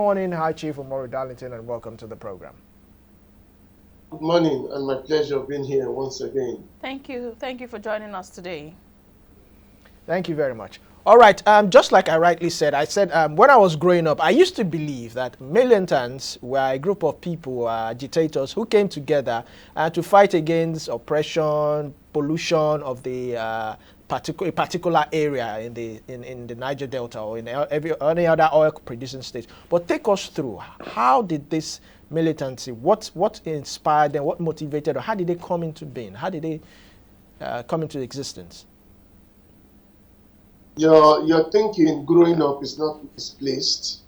morning, High Chief Umoru Darlington, and welcome to the program. Good morning, and my pleasure being here once again. Thank you. Thank you for joining us today. Thank you very much. All right, just like I rightly said, when I was growing up, I used to believe that militants were a group of people, agitators, who came together to fight against oppression, pollution of the particular area in the Niger Delta or in any other oil-producing state. But take us through, how did this militancy, what inspired them, what motivated, or how did they come into being? How did they come into existence? Your thinking growing up is not misplaced.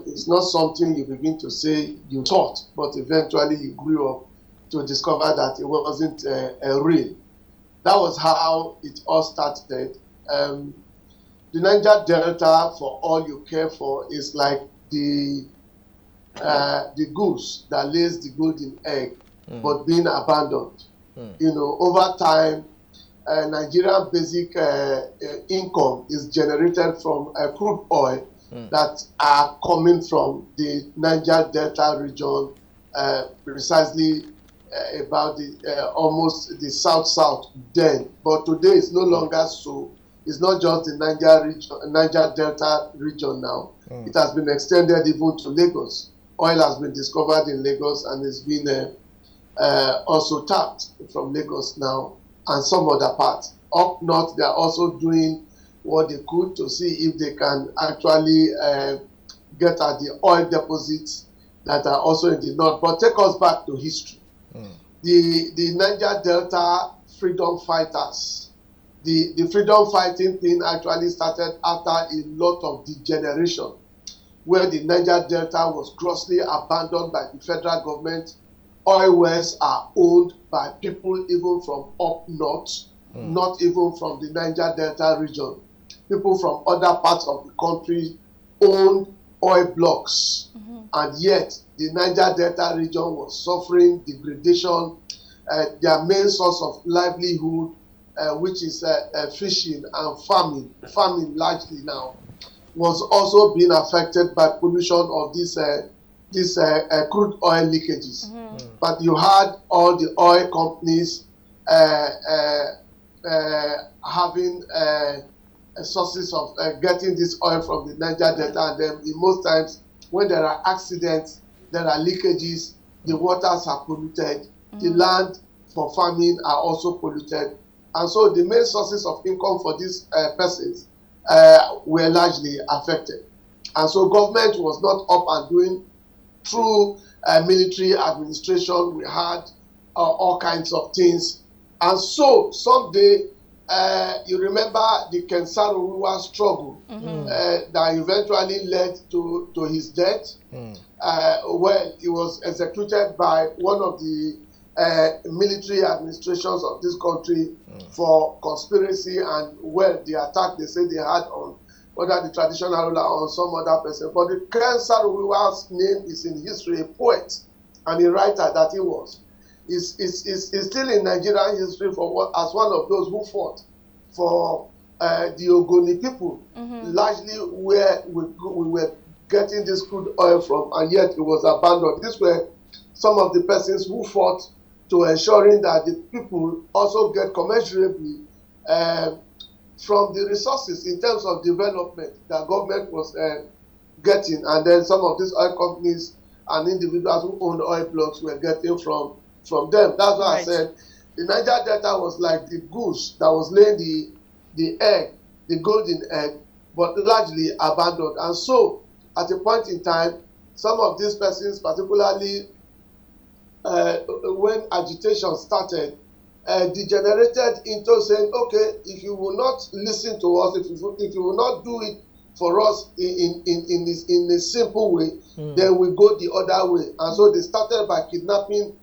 It's not something you begin to say you thought, but eventually you grew up to discover that it wasn't real. That was how it all started. The Niger Delta, for all you care for, is like the goose that lays the golden egg, but being abandoned. Over time, Nigerian basic income is generated from crude oil that are coming from the Niger Delta region, precisely about the almost the south then. But today it's no longer so. It's not just the Niger Delta region now. It has been extended even to Lagos. Oil has been discovered in Lagos and is being also tapped from Lagos now, and some other parts. Up north, they are also doing what they could to see if they can actually get at the oil deposits that are also in the north. But take us back to history. The Niger Delta freedom fighters, the freedom fighting thing actually started after a lot of degeneration, where the Niger Delta was grossly abandoned by the federal government. Oil wells are owned by people even from up north, not even from the Niger Delta region. People from other parts of the country owned oil blocks, and yet the Niger Delta region was suffering degradation. Their main source of livelihood, which is fishing and farming largely now, was also being affected by pollution of this crude oil leakages. But you had all the oil companies having sources of getting this oil from the Niger Delta, and then in most times when there are accidents, there are leakages, the waters are polluted, the land for farming are also polluted, and so the main sources of income for these persons were largely affected. And so government was not up and doing. Through military administration, we had all kinds of things. And so someday, you remember the Kensaruwa struggle that eventually led to his death. Well, he was executed by one of the military administrations of this country for conspiracy and, well, the attack they say they had on whether the traditional ruler or some other person. But the Kensaruwa's name is in history, a poet and a writer that he was. Is still in Nigerian history as one of those who fought for the Ogoni people, largely where we were getting this crude oil from, and yet it was abandoned. These were some of the persons who fought to ensuring that the people also get commensurably from the resources in terms of development that government was getting, and then some of these oil companies and individuals who owned oil blocks were getting from them. That's why I said the Niger Delta was like the goose that was laying the egg, the golden egg, but largely abandoned. And so at a point in time, some of these persons, particularly when agitation started, degenerated into saying, okay, if you will not listen to us, if you will not do it for us in a simple way, then we go the other way. And so they started by kidnapping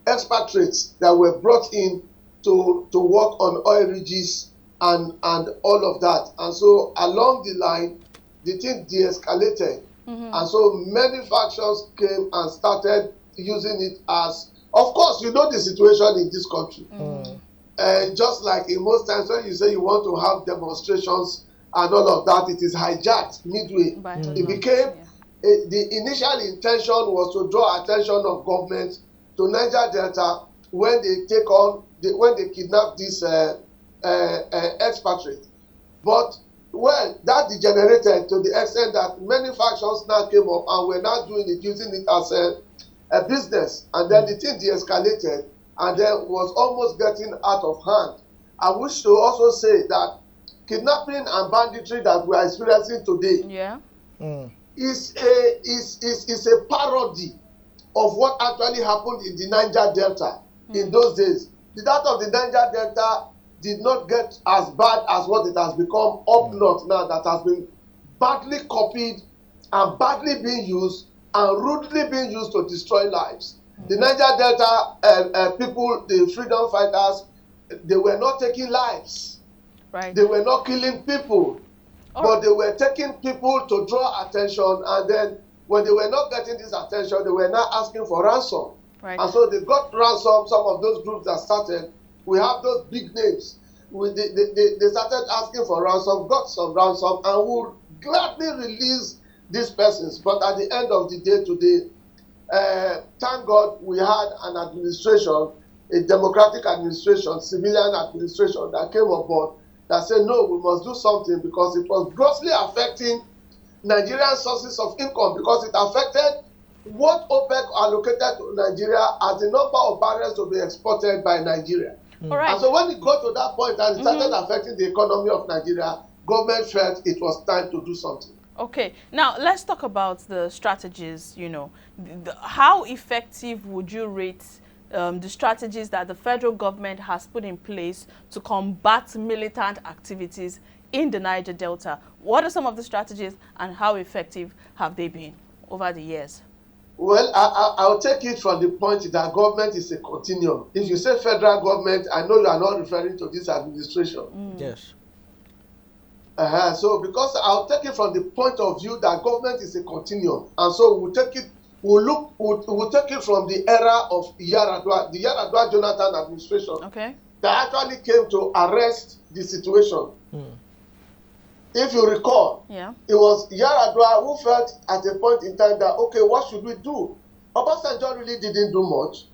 expatriates that were brought in to work on oil ridges and all of that. And so along the line, the thing de-escalated. And so many factions came and started using it as, of course, you know the situation in this country. Just like in most times when you say you want to have demonstrations and all of that, it is hijacked midway. It became the initial intention was to draw attention of government to Niger Delta when they when they kidnap this expatriate. But well, that degenerated to the extent that many factions now came up and were now doing it, using it as a business, and then the thing de-escalated and then was almost getting out of hand. I wish to also say that kidnapping and banditry that we are experiencing today is a parody of what actually happened in the Niger Delta in those days. That of the Niger Delta did not get as bad as what it has become up north now, that has been badly copied and badly being used and rudely being used to destroy lives. The Niger Delta people, the freedom fighters, they were not taking lives. Right. They were not killing people, but they were taking people to draw attention, and then when they were not getting this attention, they were now asking for ransom. Right. And so they got ransom, some of those groups that started. We have those big names. They started asking for ransom, got some ransom, and would gladly release these persons. But at the end of the day today, thank God we had an administration, a democratic administration, civilian administration that came on board that said, no, we must do something, because it was grossly affecting Nigerian sources of income, because it affected what OPEC allocated to Nigeria as the number of barrels to be exported by Nigeria. All right. And so when it got to that point and it started affecting the economy of Nigeria, government felt it was time to do something. Okay, now let's talk about the strategies. How effective would you rate the strategies that the federal government has put in place to combat militant activities in the Niger Delta? What are some of the strategies and how effective have they been over the years? Well, I'll take it from the point that government is a continuum. If you say federal government, I know you are not referring to this administration. Yes. So because I'll take it from the point of view that government is a continuum, and so we'll take it from the era of Yaradua, the Yaradua Jonathan administration, that actually came to arrest the situation. If you recall, it was Yaradua who felt at a point in time that, okay, what should we do? Obasanjo really didn't do much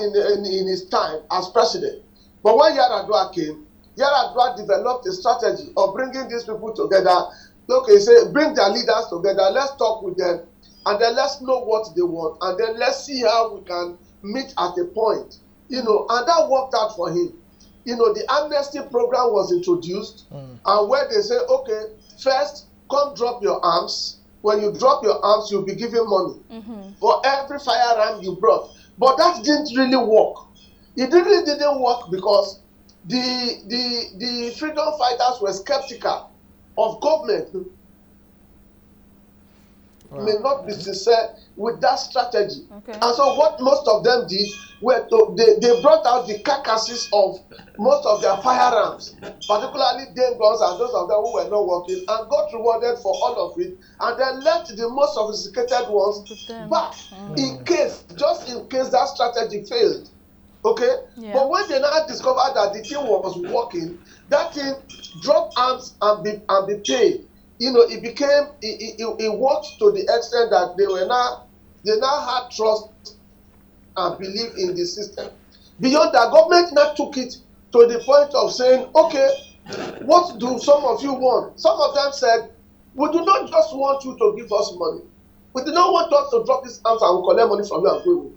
in his time as president. But when Yaradua came, Yaradua developed a strategy of bringing these people together. Okay, say, bring their leaders together, let's talk with them, and then let's know what they want, and then let's see how we can meet at a point. And that worked out for him. The amnesty program was introduced, and where they say, okay, first, come drop your arms. When you drop your arms, you'll be given money for every firearm you brought. But that didn't really work. It really didn't work because the freedom fighters were skeptical of government. May not be sincere with that strategy. And so what most of them did were they brought out the carcasses of most of their firearms, particularly them guns and those of them who were not working, and got rewarded for all of it, and then left the most sophisticated ones back just in case that strategy failed. But when they now discovered that the thing was working, that thing drop arms and be paid. It became, it worked to the extent that they now had trust and belief in the system. Beyond that, government now took it to the point of saying, okay, what do some of you want? Some of them said, we do not just want you to give us money. We do not want us to drop these arms and collect money from you and go away.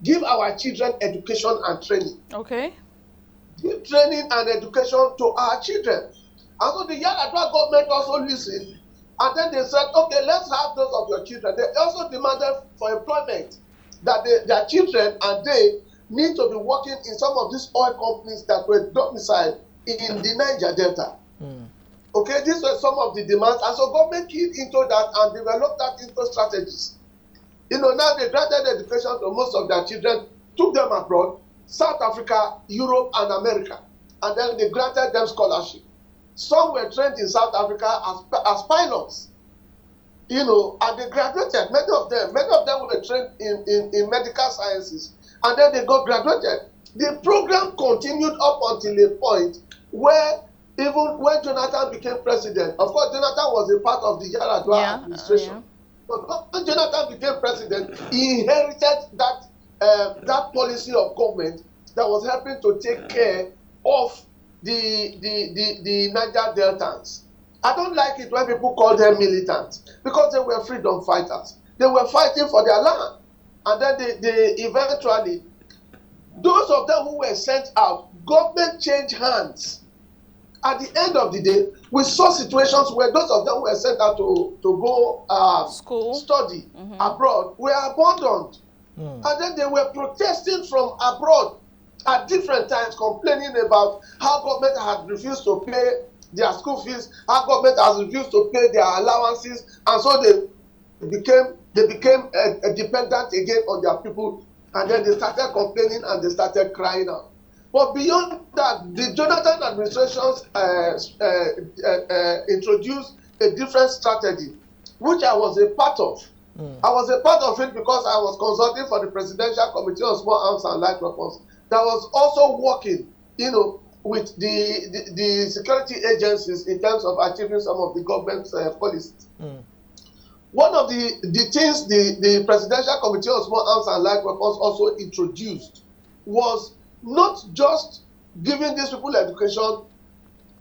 Give our children education and training. Give training and education to our children. And so the Yaradua government also listened, and then they said, okay, let's have those of your children. They also demanded for employment, that their children and they need to be working in some of these oil companies that were domiciled in the Niger Delta. These were some of the demands, and so government keyed into that and developed that into strategies. Now they granted education to most of their children, took them abroad, South Africa, Europe, and America, and then they granted them scholarship. Some were trained in South Africa as pilots, and they graduated. Many of them were trained in medical sciences, and then they got graduated. The program continued up until a point where even when Jonathan became president, of course, Jonathan was a part of the Yaradua administration. But when Jonathan became president, he inherited that policy of government that was helping to take care of the Niger Deltans. I don't like it when people call them militants because they were freedom fighters. They were fighting for their land. And then they eventually, those of them who were sent out, government changed hands. At the end of the day, we saw situations where those of them who were sent out to go study abroad were abandoned. And then they were protesting from abroad at different times, complaining about how government had refused to pay their school fees, how government has refused to pay their allowances, and so they became dependent again on their people, and then they started complaining and they started crying out. But beyond that, the Jonathan administrations introduced a different strategy, which I was a part of. I was a part of it because I was consulting for the Presidential Committee on Small Arms and Light Weapons that was also working, with the security agencies in terms of achieving some of the government's policies. One of the things the Presidential Committee on Small Arms and Light Weapons also introduced was not just giving these people education,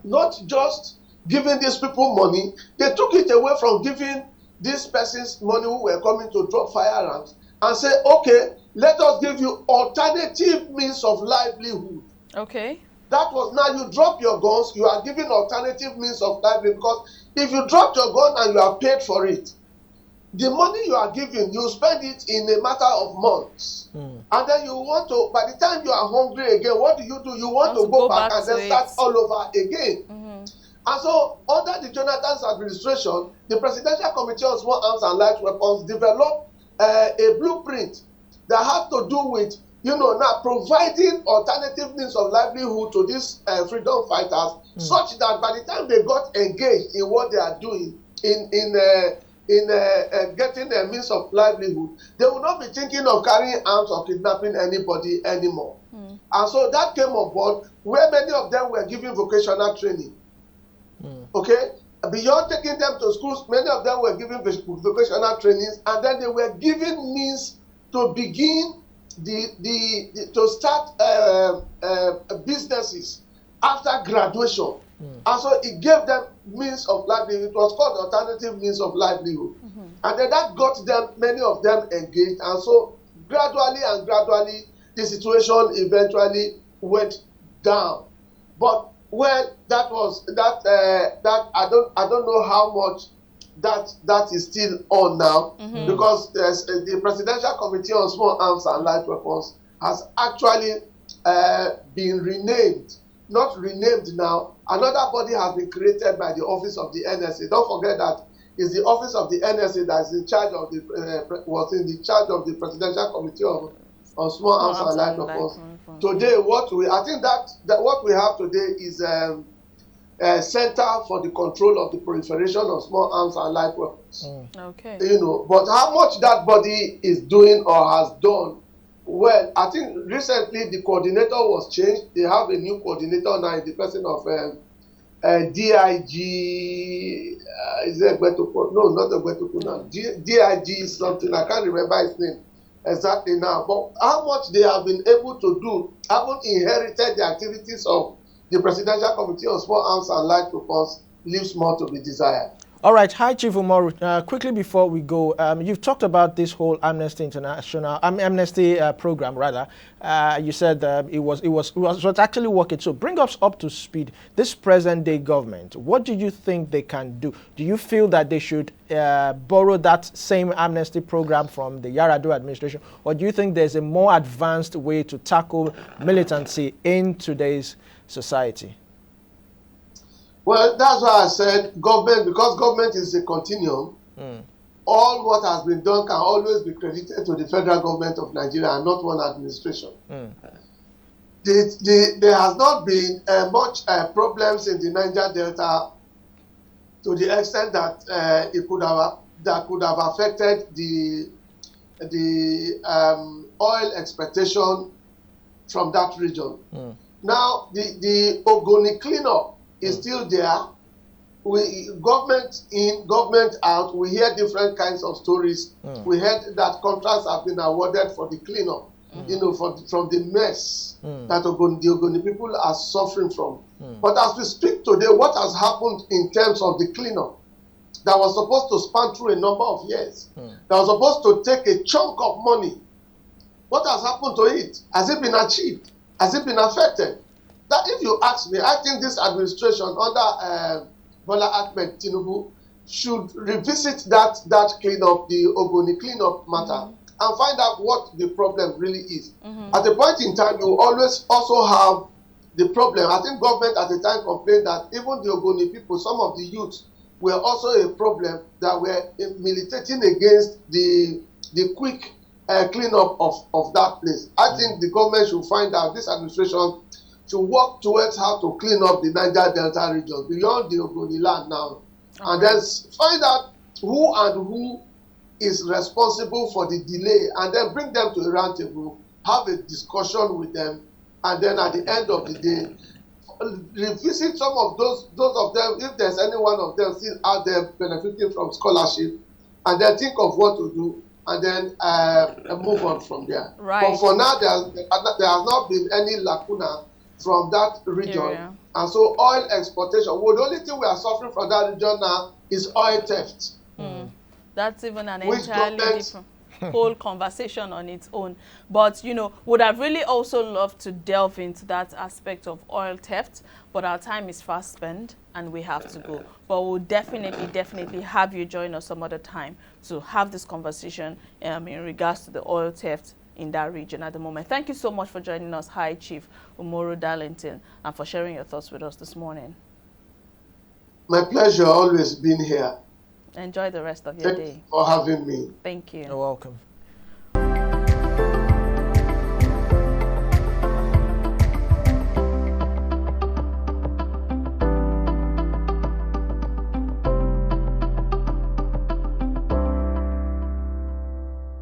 not just giving these people money. They took it away from giving these persons money who were coming to drop firearms and say, okay, let us give you alternative means of livelihood. Okay. That was, now you drop your guns, you are giving alternative means of livelihood, because if you drop your gun and you are paid for it, the money you are giving, you spend it in a matter of months. And then you want to, by the time you are hungry again, what do? You want to go back and then start all over again. And so, under the Jonathan's administration, the Presidential Committee on Small Arms and Light Weapons developed a blueprint that had to do with, now providing alternative means of livelihood to these freedom fighters, such that by the time they got engaged in what they are doing in getting a means of livelihood, they will not be thinking of carrying arms or kidnapping anybody anymore. And so that came on board, where many of them were given vocational training. Okay, beyond taking them to schools, many of them were given vocational trainings, and then they were given means to begin to start businesses after graduation. And so it gave them means of livelihood. It was called alternative means of livelihood. And then that got them, many of them, engaged. And so gradually, the situation eventually went down. But when that I don't know how much that is still on now, because the Presidential Committee on Small Arms and Light Weapons has actually been renamed. Not renamed now. Another body has been created by the Office of the NSA. Don't forget that it's the Office of the NSA that is in charge of the Presidential Committee on Small Arms and Light Weapons. Today, what we have today is a Center for the Control of the Proliferation of Small Arms and Light Weapons. Okay. But how much that body is doing or has done, well, I think recently the coordinator was changed. They have a new coordinator now in the person of DIG. Is it Egbetuku? No, not Egbetuku now. DIG something. I can't remember his name exactly now. But how much they have been able to do, haven't inherited the activities of the Presidential Committee on Small Arms and Light Weapons, leaves more to be desired. All right. Hi, Chief Umoru. Quickly before we go, you've talked about this whole Amnesty International, Amnesty program, rather. You said it was actually working. So bring us up to speed. This present-day government, what do you think they can do? Do you feel that they should borrow that same amnesty program from the Yar'Adua administration, or do you think there's a more advanced way to tackle militancy in today's society? Well, that's why I said government, because government is a continuum. All what has been done can always be credited to the federal government of Nigeria and not one administration. There has not been much problems in the Niger Delta to the extent that it could have affected the oil expectation from that region. Now, the Ogoni cleanup is still there, government in, government out, we hear different kinds of stories. We heard that contracts have been awarded for the cleanup, you know, from the mess that the Ogoni people are suffering from. But as we speak today, what has happened in terms of the cleanup that was supposed to span through a number of years, that was supposed to take a chunk of money, what has happened to it? Has it been achieved? Has it been affected? That, if you ask me, I think this administration under Bola Ahmed Tinubu should revisit that cleanup, the Ogoni cleanup matter, and find out what the problem really is. At a point in time, you always also have the problem. I think government at the time complained that even the Ogoni people, some of the youths, were also a problem that were militating against the quick cleanup of that place. I think the government should find out, this administration should work towards how to clean up the Niger Delta region beyond the Ogoni land now, and then find out who is responsible for the delay, and then bring them to a round table, have a discussion with them, and then at the end of the day, revisit some of those of them, if there's any one of them still out there benefiting from scholarship, and then think of what to do, and then move on from there. Right. But for now, there has not been any lacuna from that region, and so oil exportation. Well, the only thing we are suffering from that region now is oil theft. That's even an entirely different whole conversation on its own. But, you know, would have really also loved to delve into that aspect of oil theft, but our time is fast spent and we have to go. But we'll definitely have you join us some other time to have this conversation in regards to the oil theft in that region at the moment. Thank you so much for joining us, High Chief Umoru Darlington, and for sharing your thoughts with us this morning. My pleasure, always being here. Enjoy the rest of your day. Thank you for having me. Thank you. You're welcome.